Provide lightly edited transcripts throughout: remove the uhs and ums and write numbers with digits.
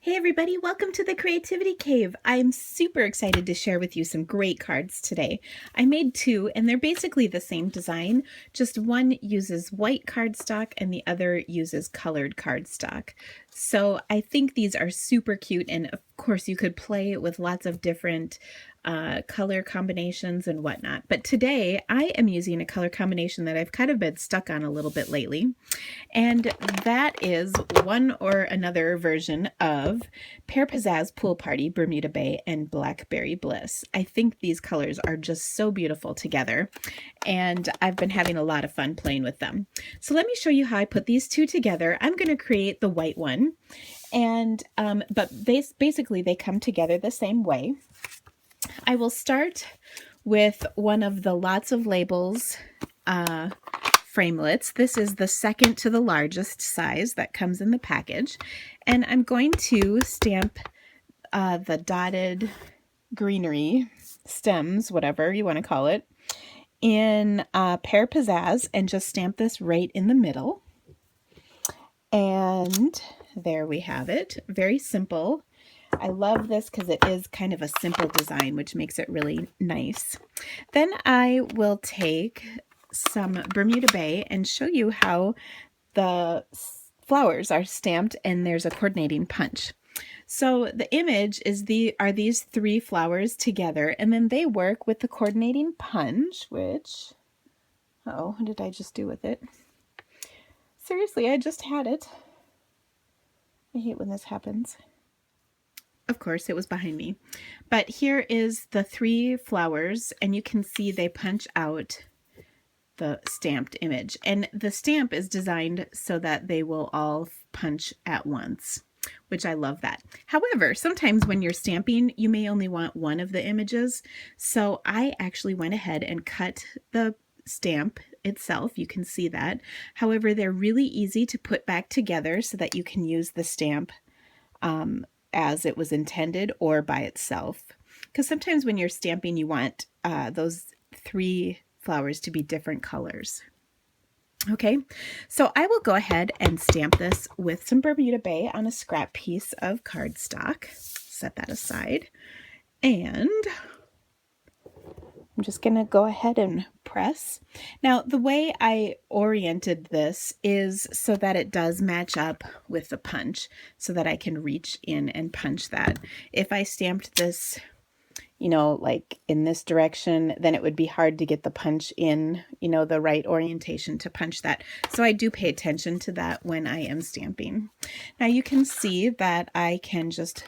Hey everybody, welcome to the Creativity Cave. I'm super excited to share with you some great cards today. I made two and they're basically the same design, just one uses white cardstock and the other uses colored cardstock. So I think these are super cute, and of course you could play with lots of different color combinations and whatnot. But today I am using a color combination that I've kind of been stuck on a little bit lately. And that is one or another version of Pear Pizzazz Pool Party, Bermuda Bay, and Blackberry Bliss. I think these colors are just so beautiful together, and I've been having a lot of fun playing with them. So let me show you how I put these two together. I'm going to create the white one, and basically they come together the same way. I will start with one of the Lots of Labels framelits. This is the second to the largest size that comes in the package. And I'm going to stamp the dotted greenery stems, whatever you want to call it, in Pear Pizzazz, and just stamp this right in the middle. And there we have it. Very simple. I love this because it is kind of a simple design, which makes it really nice. Then I will take some Bermuda Bay and show you how the flowers are stamped and there's a coordinating punch. So the image is are these three flowers together, and then they work with the coordinating punch, which, oh, what did I just do with it? Seriously, I just had it. I hate when this happens. Of course, it was behind me. But here is the three flowers, and you can see they punch out the stamped image. And the stamp is designed so that they will all punch at once, which I love that. However, sometimes when you're stamping, you may only want one of the images. So I actually went ahead and cut the stamp itself. You can see that. However, they're really easy to put back together so that you can use the stamp as it was intended or by itself. Because sometimes when you're stamping, you want those three flowers to be different colors. Okay, so I will go ahead and stamp this with some Bermuda Bay on a scrap piece of cardstock. Set that aside. And I'm just going to go ahead and press. Now, the way I oriented this is so that it does match up with the punch, so that I can reach in and punch that. If I stamped this, you know, like in this direction, then it would be hard to get the punch in, you know, the right orientation to punch that. So I do pay attention to that when I am stamping. Now you can see that I can just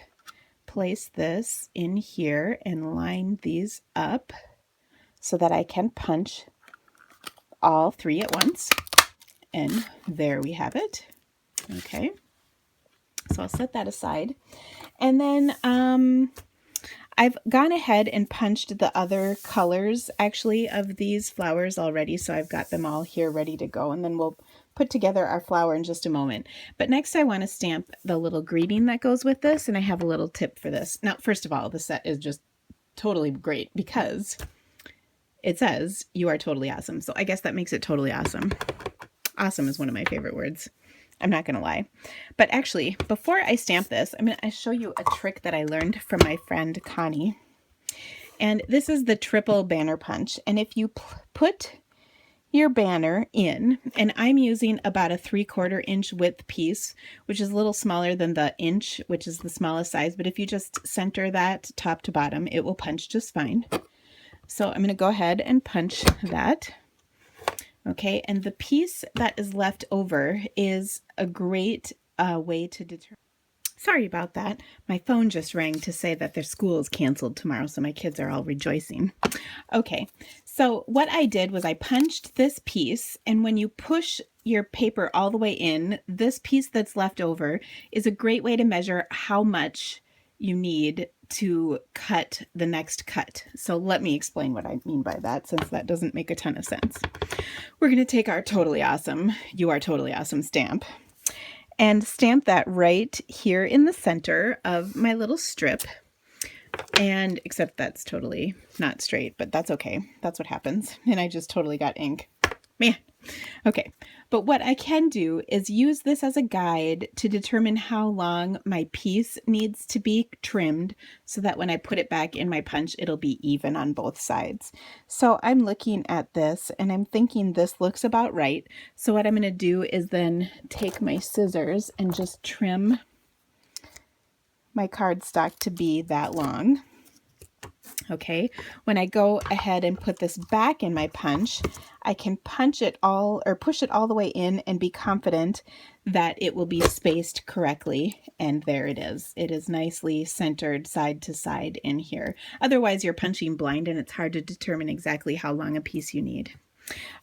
place this in here and line these up so that I can punch all three at once. And there we have it. Okay, so I'll set that aside. And then I've gone ahead and punched the other colors actually of these flowers already, so I've got them all here ready to go, and then we'll put together our flower in just a moment. But next I want to stamp the little greeting that goes with this, and I have a little tip for this. Now, first of all, the set is just totally great because it says you are totally awesome. So I guess that makes it totally awesome. Awesome is one of my favorite words. I'm not going to lie. But actually, before I stamp this, I'm going to show you a trick that I learned from my friend Connie. And this is the triple banner punch. And if you put your banner in, and I'm using about a 3/4 inch width piece, which is a little smaller than the inch, which is the smallest size. But if you just center that top to bottom, it will punch just fine. So I'm going to go ahead and punch that. Okay, and the piece that is left over is a great way to determine. Sorry about that. My phone just rang to say that their school is canceled tomorrow, so my kids are all rejoicing. Okay, so what I did was I punched this piece, and when you push your paper all the way in, this piece that's left over is a great way to measure how much you need to cut the next cut. So let me explain what I mean by that, since that doesn't make a ton of sense. We're going to take our Totally Awesome, You Are Totally Awesome stamp and stamp that right here in the center of my little strip. And except that's totally not straight, but that's okay. That's what happens. And I just totally got ink. Man. Okay. But what I can do is use this as a guide to determine how long my piece needs to be trimmed so that when I put it back in my punch, it'll be even on both sides. So I'm looking at this and I'm thinking this looks about right. So what I'm going to do is then take my scissors and just trim my cardstock to be that long. Okay, when I go ahead and put this back in my punch, I can punch it all or push it all the way in and be confident that it will be spaced correctly. And there it is. It is nicely centered side to side in here. Otherwise, you're punching blind and it's hard to determine exactly how long a piece you need.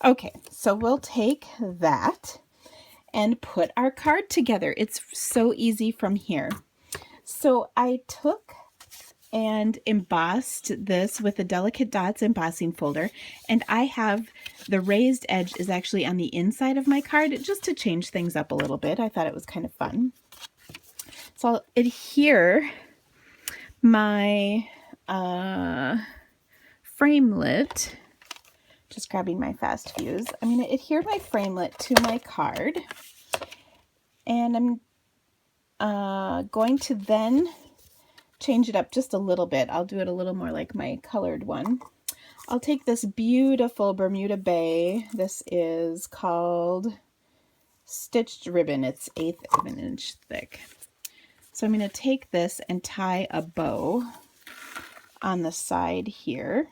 Okay, so we'll take that and put our card together. It's so easy from here. So I took and embossed this with the Delicate Dots embossing folder, and I have the raised edge is actually on the inside of my card just to change things up a little bit. I thought it was kind of fun. So I'll adhere my framelit, just grabbing my fast fuse. I'm going to adhere my framelit to my card, and I'm going to then change it up just a little bit. I'll do it a little more like my colored one. I'll take this beautiful Bermuda Bay. This is called Stitched Ribbon. It's 1/8 of an inch thick. So I'm going to take this and tie a bow on the side here.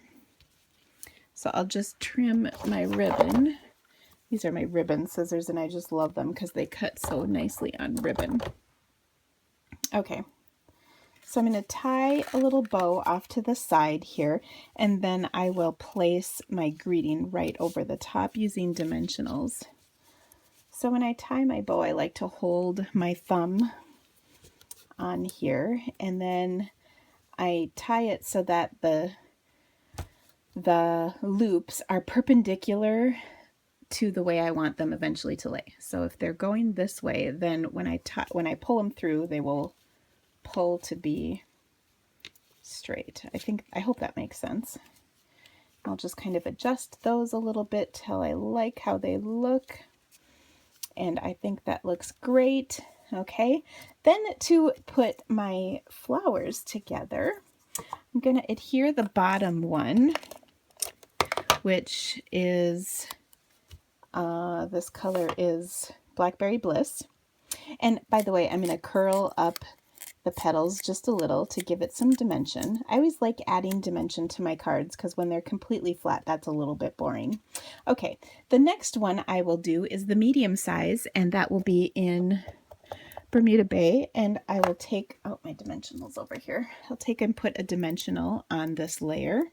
So I'll just trim my ribbon. These are my ribbon scissors and I just love them because they cut so nicely on ribbon. Okay. So I'm going to tie a little bow off to the side here, and then I will place my greeting right over the top using dimensionals. So when I tie my bow, I like to hold my thumb on here, and then I tie it so that the loops are perpendicular to the way I want them eventually to lay. So if they're going this way, then when I pull them through, they will pull to be straight. I hope that makes sense. I'll just kind of adjust those a little bit till I like how they look. And I think that looks great. Okay, then to put my flowers together, I'm going to adhere the bottom one, which is, this color is Blackberry Bliss. And by the way, I'm going to curl up the petals just a little to give it some dimension. I always like adding dimension to my cards because when they're completely flat, that's a little bit boring. Okay, the next one I will do is the medium size, and that will be in Bermuda Bay, and I will take, oh, my dimensionals over here. I'll take and put a dimensional on this layer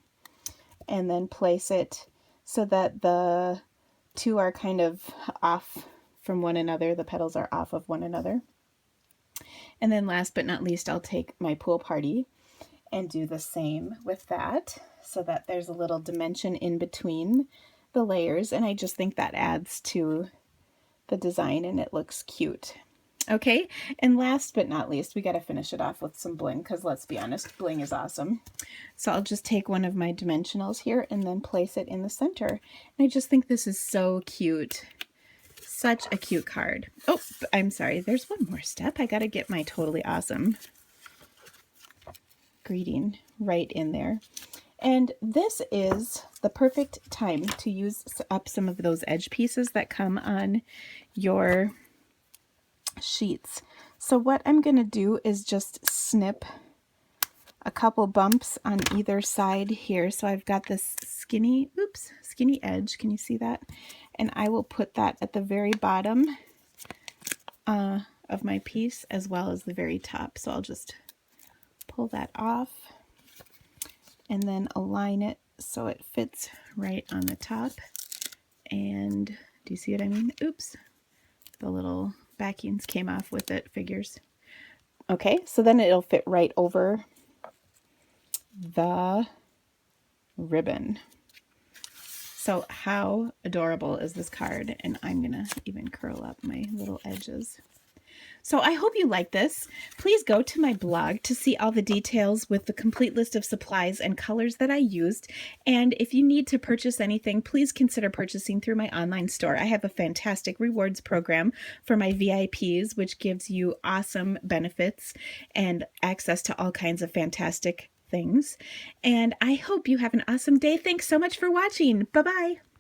and then place it so that the two are kind of off from one another. The petals are off of one another. And then last but not least, I'll take my pool party and do the same with that so that there's a little dimension in between the layers. And I just think that adds to the design and it looks cute. Okay, and last but not least, we got to finish it off with some bling because let's be honest, bling is awesome. So I'll just take one of my dimensionals here and then place it in the center. And I just think this is so cute. Such a cute card. Oh, I'm sorry. There's one more step. I got to get my totally awesome greeting right in there. And this is the perfect time to use up some of those edge pieces that come on your sheets. So what I'm going to do is just snip a couple bumps on either side here. So I've got this skinny edge. Can you see that? And I will put that at the very bottom of my piece as well as the very top. So I'll just pull that off and then align it so it fits right on the top. And do you see what I mean? Oops, the little backings came off with it, figures. Okay, so then it'll fit right over the ribbon. So how adorable is this card? And I'm gonna even curl up my little edges. So I hope you like this. Please go to my blog to see all the details with the complete list of supplies and colors that I used. And if you need to purchase anything, please consider purchasing through my online store. I have a fantastic rewards program for my VIPs, which gives you awesome benefits and access to all kinds of fantastic things. And I hope you have an awesome day. Thanks so much for watching. Bye-bye.